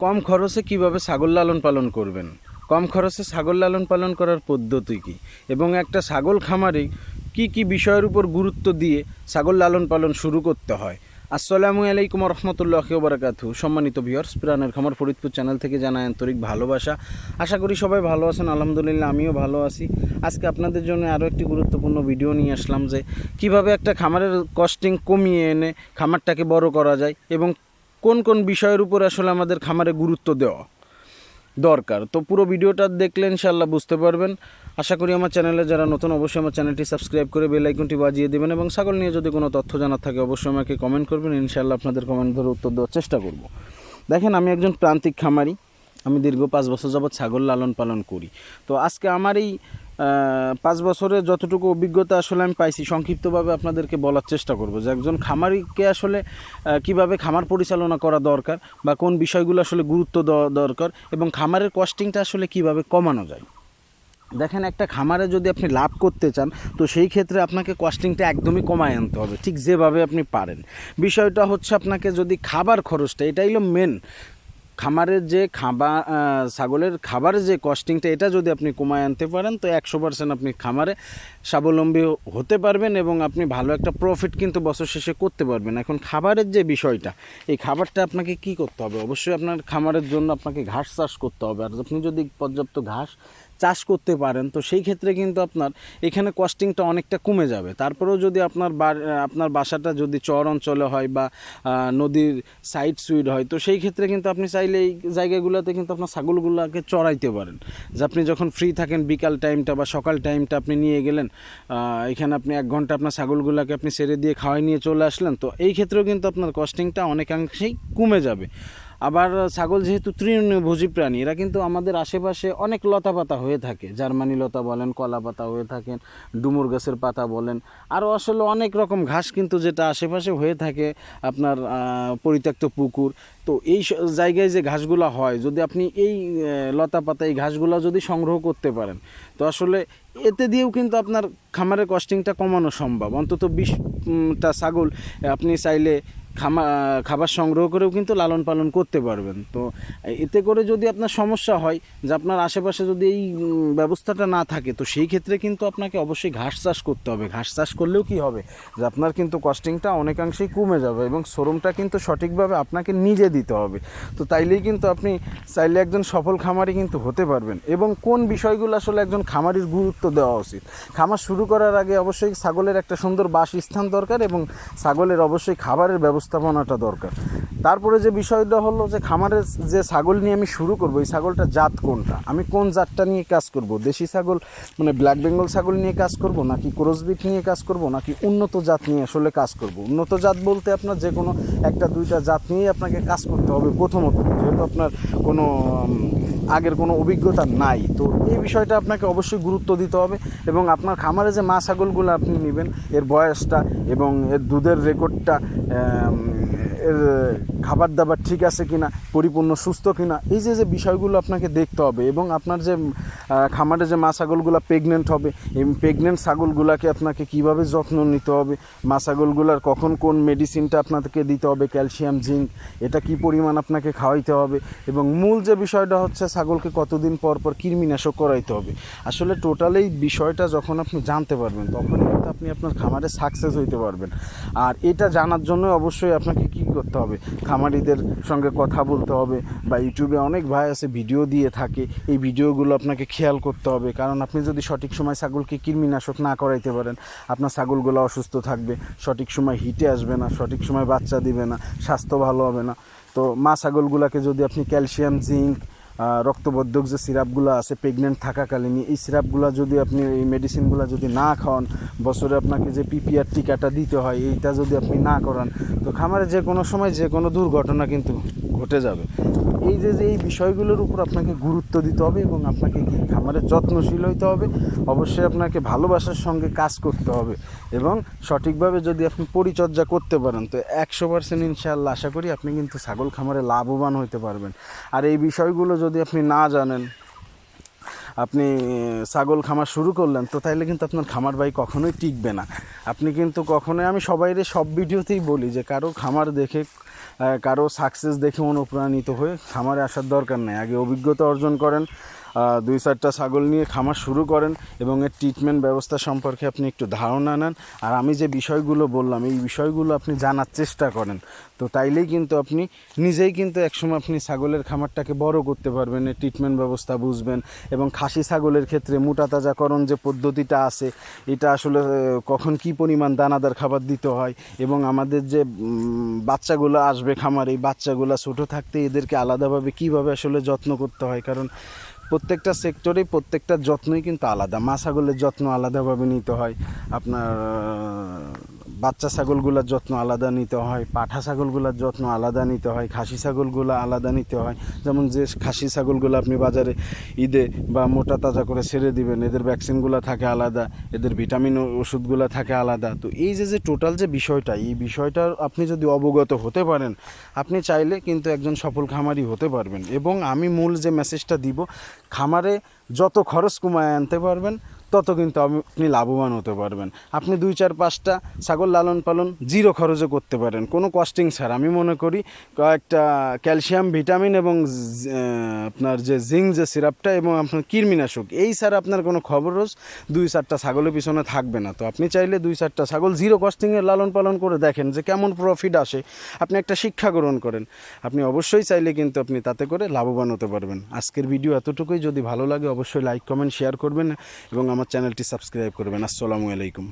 কম খরচে কিভাবে ছাগল লালন পালন করবেন, কম খরচে ছাগল লালন পালন করার পদ্ধতি কী, এবং একটা ছাগল খামারে কি কি বিষয়ের উপর গুরুত্ব দিয়ে ছাগল লালন পালন শুরু করতে হয়। আসসালামু আলাইকুম রহমতুল্লাহি ওয়া বারাকাতুহু। সম্মানিত ভিউয়ার্স, প্রাণের খামার ফরিদপুর চ্যানেল থেকে জানাই আন্তরিক ভালোবাসা। আশা করি সবাই ভালো আছেন। আলহামদুলিল্লাহ আমিও ভালো আছি। আজকে আপনাদের জন্য আরও একটি গুরুত্বপূর্ণ ভিডিও নিয়ে আসলাম যে কিভাবে একটা খামারের কস্টিং কমিয়ে এনে খামারটাকে বড় করা যায় এবং কোন কোন বিষয়ের উপর আসলে আমাদের খামারে গুরুত্ব দেওয়া দরকার। তো পুরো ভিডিওটা দেখলে ইনশাআল্লাহ বুঝতে পারবেন। আশা করি আমার চ্যানেলে যারা নতুন অবশ্যই আমার চ্যানেলটি সাবস্ক্রাইব করে বেল আইকনটি বাজিয়ে দেবেন এবং ছাগল নিয়ে যদি কোনো তথ্য জানার থাকে অবশ্যই আমাকে কমেন্ট করবেন। ইনশাআল্লাহ আপনাদের কমেন্ট ধরে উত্তর দেওয়ার চেষ্টা করব। দেখেন, আমি একজন প্রান্তিক খামারি। আমি দীর্ঘ 5 বছর যাবৎ ছাগল লালন পালন করি। তো আজকে আমার এই 5 বছরে যতটুকু অভিজ্ঞতা আসলে আমি পাইছি সংক্ষিপ্তভাবে আপনাদেরকে বলার চেষ্টা করব যে একজন খামারিকে আসলে কিভাবে খামার পরিচালনা করা দরকার বা কোন বিষয়গুলো আসলে গুরুত্ব দেওয়া দরকার এবং খামারের কস্টিংটা আসলে কিভাবে কমানো যায়। দেখেন, একটা খামারে যদি আপনি লাভ করতে চান তো সেই ক্ষেত্রে আপনাকে কস্টিংটা একদমই কমায় আনতে হবে, ঠিক যেভাবে আপনি পারেন। বিষয়টা হচ্ছে আপনাকে যদি খাবার খরচটা, এটাই হলো মেন। খামারের যে ছাগলের খাবারের যে কস্টিংটা, এটা যদি আপনি কমায় আনতে পারেন তো 100% আপনি খামারে স্বাবলম্বী হতে পারবেন এবং আপনি ভালো একটা প্রফিট কিন্তু বছর শেষে করতে পারবেন। এখন খাবারের যে বিষয়টা, এই খাবারটা আপনাকে কি করতে হবে, অবশ্যই আপনার খামারের জন্য আপনাকে ঘাস চাষ করতে হবে। আর আপনি যদি পর্যাপ্ত ঘাস চাষ করতে পারেন তো সেই ক্ষেত্রে কিন্তু আপনার এখানে কস্টিংটা অনেকটা কমে যাবে। তারপরেও যদি আপনার বাসাটা যদি চর অঞ্চলে হয় বা নদীর সাইড সুইড হয় তো সেই ক্ষেত্রে কিন্তু আপনি চাইলে এই জায়গাগুলোতে কিন্তু আপনার ছাগলগুলোকে চড়াইতে পারেন। যে আপনি যখন ফ্রি থাকেন বিকাল টাইমটা বা সকাল টাইমটা আপনি নিয়ে গেলেন, এখানে আপনি 1 ঘন্টা আপনার ছাগলগুলোকে আপনি ছেড়ে দিয়ে খাওয়াই নিয়ে চলে আসলেন, তো এই ক্ষেত্রেও কিন্তু আপনার কস্টিংটা অনেকাংশেই কমে যাবে। আবার ছাগল যেহেতু তৃণভোজী প্রাণী, এরা কিন্তু আমাদের আশেপাশে অনেক লতা পাতা হয়ে থাকে, জার্মানি লতা বলেন, কলা পাতা হয়ে থাকেন, ডুমুর গাছের পাতা বলেন, আরও আসলে অনেক রকম ঘাস কিন্তু যেটা আশেপাশে হয়ে থাকে আপনার পরিত্যক্ত পুকুর। তো এই জায়গায় যে ঘাসগুলো হয়, যদি আপনি এই লতা পাতা এই ঘাসগুলো যদি সংগ্রহ করতে পারেন তো আসলে এতে দিয়েও কিন্তু আপনার খামারের কস্টিংটা কমানো সম্ভব। অন্তত 20টা ছাগল আপনি চাইলে খাবার সংগ্রহ করেও কিন্তু লালন পালন করতে পারবেন। তো এতে করে যদি আপনার সমস্যা হয় যে আপনার আশেপাশে যদি এই ব্যবস্থাটা না থাকে তো সেই ক্ষেত্রে কিন্তু আপনাকে অবশ্যই ঘাস চাষ করতে হবে। ঘাস চাষ করলেও কি হবে যে আপনার কিন্তু কস্টিংটা অনেকাংশেই কমে যাবে এবং শ্রমটা কিন্তু সঠিকভাবে আপনাকে নিজে দিতে হবে। তো তাইলেই কিন্তু আপনি চাইলে একজন সফল খামারি কিন্তু হতে পারবেন। এবং কোন বিষয়গুলো আসলে একজন খামারির গুরুত্ব দেওয়া উচিত, খামার শুরু করার আগে অবশ্যই ছাগলের একটা সুন্দর বাসস্থান দরকার এবং ছাগলের অবশ্যই খাবারের ব্যবস্থাপনাটা দরকার। তারপরে যে বিষয়টা হলো যে খামারের যে ছাগল নিয়ে আমি শুরু করব, এই ছাগলটা জাত কোনটা, আমি কোন জাতটা নিয়ে কাজ করব, দেশি ছাগল মানে ব্ল্যাক বেঙ্গল ছাগল নিয়ে কাজ করব নাকি ক্রসবিট নিয়ে কাজ করব নাকি উন্নত জাত নিয়ে আসলে কাজ করব। উন্নত জাত বলতে আপনার যে কোনো 1-2টা জাত নিয়ে আপনাকে কাজ করতে হবে প্রথমত, যেহেতু আপনার কোনো আগের কোনো অভিজ্ঞতা নাই। তো এই বিষয়টা আপনাকে অবশ্যই গুরুত্ব দিতে হবে এবং আপনার খামারে যে মা ছাগলগুলো আপনি নেবেন এর বয়সটা এবং এর দুধের রেকর্ডটা, এর খাবার দাবার ঠিক আছে কিনা, পরিপূর্ণ সুস্থ কিনা, এই যে বিষয়গুলো আপনাকে দেখতে হবে। এবং আপনার যে খামারে যে মা ছাগলগুলো প্রেগনেন্ট হবে, এই প্রেগনেন্ট ছাগলগুলোকে আপনাকে কিভাবে যত্ন নিতে হবে, মা ছাগলগুলোর কখন কোন মেডিসিনটা আপনাকে দিতে হবে, ক্যালসিয়াম জিঙ্ক, এটা কি পরিমাণ আপনাকে খাওয়াইতে হবে এবং মূল যে বিষয়টা হচ্ছে ছাগলকে কতদিন পর পর কৃমিনাশক করাইতে হবে। আসলে টোটাল এই বিষয়টা যখন আপনি জানতে পারবেন তখন কিন্তু আপনি আপনার খামারে সাকসেস হইতে পারবেন। আর এটা জানার জন্য অবশ্যই আপনাকে কি করতে হবে, খামারিদের সঙ্গে কথা বলতে হবে বা ইউটিউবে অনেক ভাই আছে ভিডিও দিয়ে থাকে, এই ভিডিওগুলো আপনাকে খেয়াল করতে হবে। কারণ আপনি যদি সঠিক সময় ছাগলকে কৃমিনাশক না করাইতে পারেন আপনার ছাগলগুলো অসুস্থ থাকবে, সঠিক সময় হিটে আসবে না, সঠিক সময় বাচ্চা দিবে না, স্বাস্থ্য ভালো হবে না। তো মা ছাগলগুলোকে যদি আপনি ক্যালসিয়াম জিঙ্ক রক্তবর্ধক যে সিরাপগুলো আছে প্রেগনেন্ট থাকাকালীনই, এই সিরাপগুলো যদি আপনি এই মেডিসিনগুলো যদি না খাওয়ান, বছরে আপনাকে যে পিপিআর টিকাটা দিতে হয় এইটা যদি আপনি না করান তো খামারে যে কোনো সময় যে কোনো দুর্ঘটনা কিন্তু ঘটে যাবে। এই যে এই বিষয়গুলোর উপর আপনাকে গুরুত্ব দিতে হবে এবং আপনাকে কি খামারের যত্নশীল হইতে হবে, অবশ্যই আপনাকে ভালোবাসার সঙ্গে কাজ করতে হবে এবং সঠিকভাবে যদি আপনি পরিচর্যা করতে পারেন তো 100% ইনশাআল্লাহ আশা করি আপনি কিন্তু ছাগল খামারে লাভবান হইতে পারবেন। আর এই বিষয়গুলো যদি আপনি না জানেন, আপনি ছাগল খামার শুরু করলেন তো তাইলে কিন্তু আপনার খামার ভাই কখনোই টিকবে না। আপনি কিন্তু কখনোই, আমি সব ভিডিওতেই বলি যে কারো খামার দেখে কারো সাকসেস দেখে অনুপ্রাণিত হয়ে খামারে আসার দরকার নেই। আগে অভিজ্ঞতা অর্জন করেন, 2-4টা ছাগল নিয়ে খামার শুরু করেন এবং এর ট্রিটমেন্ট ব্যবস্থা সম্পর্কে আপনি একটু ধারণা নেন। আর আমি যে বিষয়গুলো বললাম এই বিষয়গুলো আপনি জানার চেষ্টা করেন, তো তাইলেই কিন্তু আপনি নিজেই কিন্তু একসময় আপনি ছাগলের খামারটাকে বড় করতে পারবেন, এর ট্রিটমেন্ট ব্যবস্থা বুঝবেন। এবং খাসি ছাগলের ক্ষেত্রে মোটা তাজাকরণ যে পদ্ধতিটা আছে এটা আসলে কখন কি পরিমাণ দানাদার খাবার দিতে হয় এবং আমাদের যে বাচ্চাগুলো আসবে খামারে, এই বাচ্চাগুলো ছোটো থাকতে এদেরকে আলাদাভাবে কীভাবে আসলে যত্ন করতে হয়, কারণ প্রত্যেকটা সেক্টরেই প্রত্যেকটা যত্নই কিন্তু আলাদা। মা ছাগলের যত্ন আলাদাভাবে নিতে হয়, আপনার বাচ্চা ছাগলগুলোর যত্ন আলাদা নিতে হয়, পাঠা ছাগলগুলোর যত্ন আলাদা নিতে হয়, খাসি ছাগলগুলো আলাদা নিতে হয়। যেমন যে খাসি ছাগলগুলো আপনি বাজারে ঈদে বা মোটা তাজা করে ছেড়ে দিবেন, এদের ভ্যাকসিনগুলো থাকে আলাদা, এদের ভিটামিন ওষুধগুলো থাকে আলাদা। তো এই যে টোটাল যে বিষয়টা, এই বিষয়টার আপনি যদি অবগত হতে পারেন, আপনি চাইলে কিন্তু একজন সফল খামারি হতে পারবেন। এবং আমি মূল যে মেসেজটা দিব, খামারে যত খরচ কমায় আনতে পারবেন তত কিন্তু আপনি লাভবান হতে পারবেন। আপনি 2-4-5টা ছাগল লালন পালন জিরো খরচে করতে পারেন, কোনো কস্টিং ছাড়া। আমি মনে করি কয়েকটা ক্যালসিয়াম, ভিটামিন এবং আপনার যে জিঙ্ক যে সিরাপটা এবং আপনার কৃমিনাশক, এই ছাড়া আপনার কোনো খরচ 2-4টা ছাগলের পিছনে থাকবে না। তো আপনি চাইলে 2-4টা ছাগল জিরো কস্টিংয়ে লালন পালন করে দেখেন যে কেমন প্রফিট আসে, আপনি একটা শিক্ষা গ্রহণ করেন। আপনি অবশ্যই চাইলে কিন্তু আপনি তাতে করে লাভবান হতে পারবেন। আজকের ভিডিও এতটুকুই। যদি ভালো লাগে অবশ্যই লাইক, কমেন্ট, শেয়ার করবেন এবং আমার চ্যানেলটি সাবস্ক্রাইব করবেন। আসসালামু আলাইকুম।